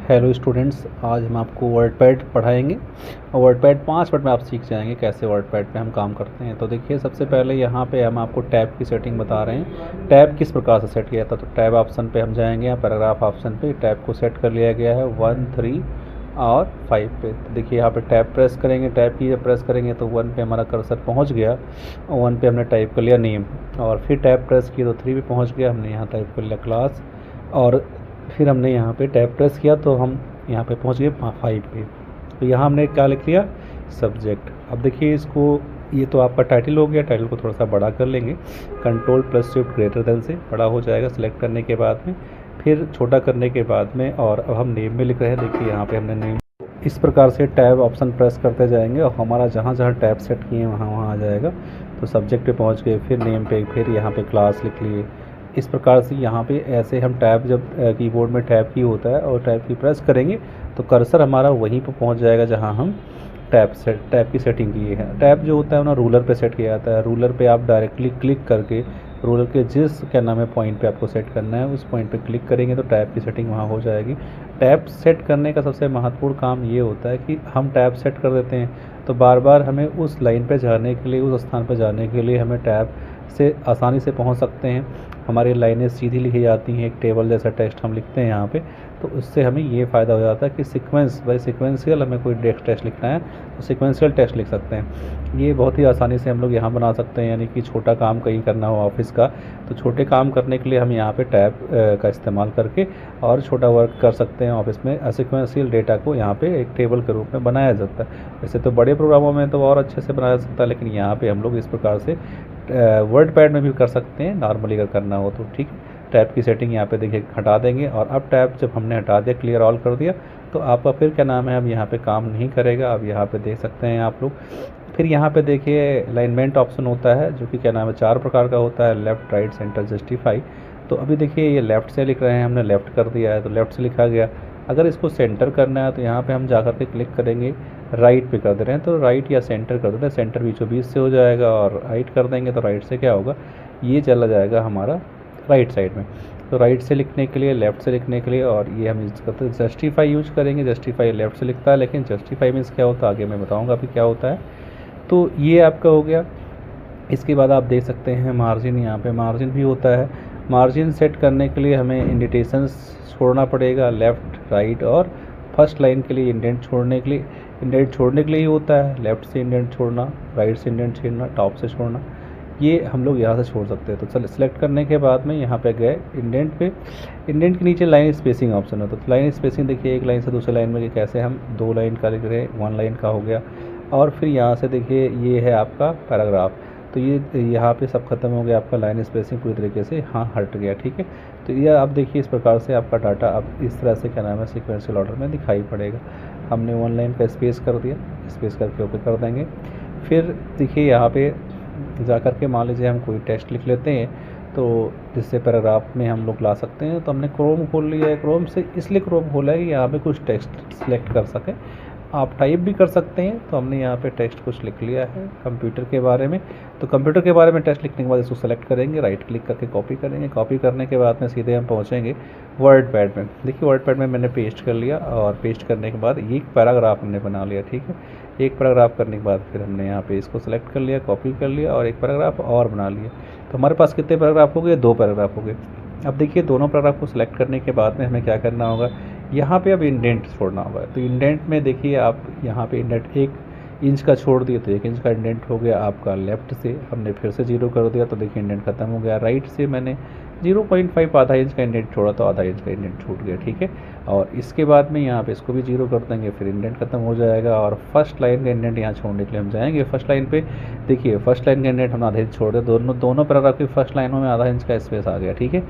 Hello students, आज हम आपको वर्डपैड पढ़ाएंगे और वर्डपैड 5 मिनट में आप सीख जाएंगे कैसे वर्डपैड पे हम काम करते हैं। तो देखिए, सबसे पहले यहाँ पे हम आपको टैब की सेटिंग बता रहे हैं। टैब किस प्रकार से सेट किया था, तो टैब ऑप्शन पे हम जाएंगे, यहाँ पैराग्राफ ऑप्शन पे टैब को सेट कर लिया गया है 1, 3 और 5 पे। तो देखिए, यहाँ पे टैब प्रेस करेंगे, टैब की जब प्रेस करेंगे तो 1 पे हमारा कर्सर पहुँच गया और 1 पे हमने टाइप कर लिया नेम, और फिर टैब प्रेस किया तो 3 पे पहुँच गया, हमने यहाँ टाइप कर लिया क्लास, और फिर हमने यहाँ पे टैब प्रेस किया तो हम यहाँ पे पहुँच गए 5 पे। तो यहाँ हमने क्या लिख लिया, सब्जेक्ट। अब देखिए इसको, ये तो आपका टाइटल हो गया। टाइटल को थोड़ा सा बड़ा कर लेंगे, control plus shift greater than से बड़ा हो जाएगा सेलेक्ट करने के बाद में, फिर छोटा करने के बाद में। और अब हम नेम में लिख रहे हैं, देखिए यहाँ पे हमने नेम इस प्रकार से टैब ऑप्शन प्रेस करते जाएंगे और हमारा जहाँ जहाँ टैब सेट किए हैं वहाँ वहाँ आ जाएगा। तो सब्जेक्ट पे पहुँच गए, फिर नेम पे, फिर यहाँ पे क्लास लिख लिए। इस प्रकार से यहाँ पे ऐसे हम टैब, जब कीबोर्ड में टैब की होता है और टैब की प्रेस करेंगे तो कर्सर हमारा वहीं पर पहुँच जाएगा जहाँ हम टैब की सेटिंग की है। टैब जो होता है ना, रूलर पे सेट किया जाता है। रूलर पे आप डायरेक्टली क्लिक करके रूलर के जिस पॉइंट पे आपको सेट करना है उस पॉइंट पे क्लिक करेंगे तो टैब की सेटिंग वहाँ हो जाएगी। टैब सेट करने का सबसे महत्वपूर्ण काम ये होता है कि हम टैब सेट कर देते हैं तो बार बार हमें उस लाइन पे जाने के लिए, उस स्थान पर जाने के लिए हमें टैब से आसानी से पहुंच सकते हैं। हमारी लाइनें सीधी लिखी जाती हैं, एक टेबल जैसा टेक्स्ट हम लिखते हैं यहाँ पे, तो उससे हमें ये फ़ायदा हो जाता है कि सिक्वेंशियल हमें कोई टेक्स्ट लिखना है तो सिक्वेंशियल टेक्स्ट लिख सकते हैं। ये बहुत ही आसानी से हम लोग यहाँ बना सकते हैं। यानी कि छोटा काम कहीं करना हो ऑफिस का, तो छोटे काम करने के लिए हम यहाँ पे टैब का इस्तेमाल करके और छोटा वर्क कर सकते हैं ऑफिस में। सिक्वेंशियल डेटा को यहाँ पे एक टेबल के रूप में बनाया जाता है। वैसे तो बड़े प्रोग्रामों में तो और अच्छे से बनाया जा सकता है, लेकिन यहाँ पे हम लोग इस प्रकार से वर्डपैड में भी कर सकते हैं नॉर्मली अगर करना हो तो। ठीक है, टैब की सेटिंग यहाँ पे देखिए हटा देंगे, और अब टैब जब हमने हटा दिया, क्लियर ऑल कर दिया, तो आपका फिर क्या नाम है, अब यहाँ पे काम नहीं करेगा। अब यहाँ पे देख सकते हैं आप लोग। फिर यहाँ पे देखिए अलाइनमेंट ऑप्शन होता है, जो कि क्या नाम है 4 प्रकार का होता है, लेफ़्ट, राइट, सेंटर, जस्टिफाई। तो अभी देखिए ये लेफ़्ट से लिख रहे हैं, हमने लेफ़्ट कर दिया है तो लेफ़्ट से लिखा गया। अगर इसको सेंटर करना है तो यहाँ पे हम जा कर के क्लिक करेंगे, राइट पे कर दे रहे हैं तो राइट या सेंटर कर देते हैं। सेंटर बीचों बीच से हो जाएगा, और राइट कर देंगे तो राइट से क्या होगा, ये चला जाएगा हमारा राइट साइड में। तो राइट से लिखने के लिए, लेफ़्ट से लिखने के लिए, और ये हम यूज़ करते हैं जस्टिफाई यूज करेंगे। जस्टिफाई लेफ़्ट से लिखता है, लेकिन जस्टिफाई मीन्स क्या होता है आगे मैं बताऊँगा अभी क्या होता है। तो ये आपका हो गया। इसके बाद आप देख सकते हैं मार्जिन, यहाँ पे मार्जिन भी होता है। मार्जिन सेट करने के लिए हमें इंडिटेशंस छोड़ना पड़ेगा, लेफ़्ट, राइट, और फर्स्ट लाइन के लिए इंडेंट छोड़ने के लिए ही होता है। लेफ़्ट से इंडेंट छोड़ना, राइट से इंडेंट छोड़ना, टॉप से छोड़ना, ये हम लोग यहाँ से छोड़ सकते हैं। तो चल सेलेक्ट करने के बाद में यहाँ पे गए इंडेंट पे, इंडेंट के नीचे लाइन स्पेसिंग ऑप्शन है। तो लाइन स्पेसिंग देखिए, एक लाइन से दूसरे लाइन में कि कैसे हम 2 लाइन का लिख रहे हैं, 1 लाइन का हो गया। और फिर यहाँ से देखिए ये है आपका पैराग्राफ, तो ये यहाँ पे सब खत्म हो गया, आपका लाइन स्पेसिंग पूरी तरीके से हाँ हट गया। ठीक है, तो ये आप देखिए इस प्रकार से आपका डाटा अब इस तरह से क्या नाम है सिक्वेंशियल ऑर्डर में दिखाई पड़ेगा। हमने 1 लाइन का स्पेस कर दिया, स्पेस करके ओके कर देंगे। फिर देखिए यहाँ पे जा कर के मान लीजिए हम कोई टेक्स्ट लिख लेते हैं, तो जिससे पैराग्राफ में हम लोग ला सकते हैं। तो हमने क्रोम खोल लिया है, क्रोम से इसलिए क्रोम खोला है कि यहाँ पे कुछ टेक्स्ट सेलेक्ट कर सकें, आप टाइप भी कर सकते हैं। तो हमने यहाँ पे टेक्स्ट कुछ लिख लिया है कंप्यूटर के बारे में। तो कंप्यूटर के बारे में टेक्स्ट लिखने के बाद इसको सेलेक्ट करेंगे, राइट क्लिक करके कॉपी करेंगे। कॉपी करने के बाद में सीधे हम पहुँचेंगे वर्डपैड में। देखिए वर्डपैड में मैंने पेस्ट कर लिया, और पेस्ट करने के बाद एक पैराग्राफ हमने बना लिया। ठीक है, एक पैराग्राफ करने के बाद फिर हमने यहाँ पे इसको सेलेक्ट कर लिया, कॉपी कर लिया, और एक पैराग्राफ और बना लिया। तो हमारे पास कितने पैराग्राफ हो गए, 2 पैराग्राफ हो गए। अब देखिए दोनों पैराग्राफ को सिलेक्ट करने के बाद में हमें क्या करना होगा, यहाँ पे अब इंडेंट छोड़ना होगा। तो इंडेंट में देखिए आप यहाँ पे इंडेंट 1 इंच का छोड़ दिए तो 1 इंच का इंडेंट हो गया आपका। लेफ़्ट से हमने फिर से 0 कर दिया तो देखिए इंडेंट खत्म हो गया। राइट से मैंने 0.5 आधा इंच का इंडेंट छोड़ा तो आधा इंच का इंडेंट छूट गया। ठीक है, और इसके बाद में यहाँ पे इसको भी 0 कर देंगे, फिर इंडेंट खत्म हो जाएगा। और फर्स्ट लाइन का इंडेंट यहाँ छोड़ने के लिए हम जाएंगे फर्स्ट लाइन पे। देखिए फर्स्ट लाइन का इंडेंट हम आधा इंच छोड़ दिया, दोनों पैराग्राफ की फर्स्ट लाइनों में आधा इंच का स्पेस आ गया। ठीक है,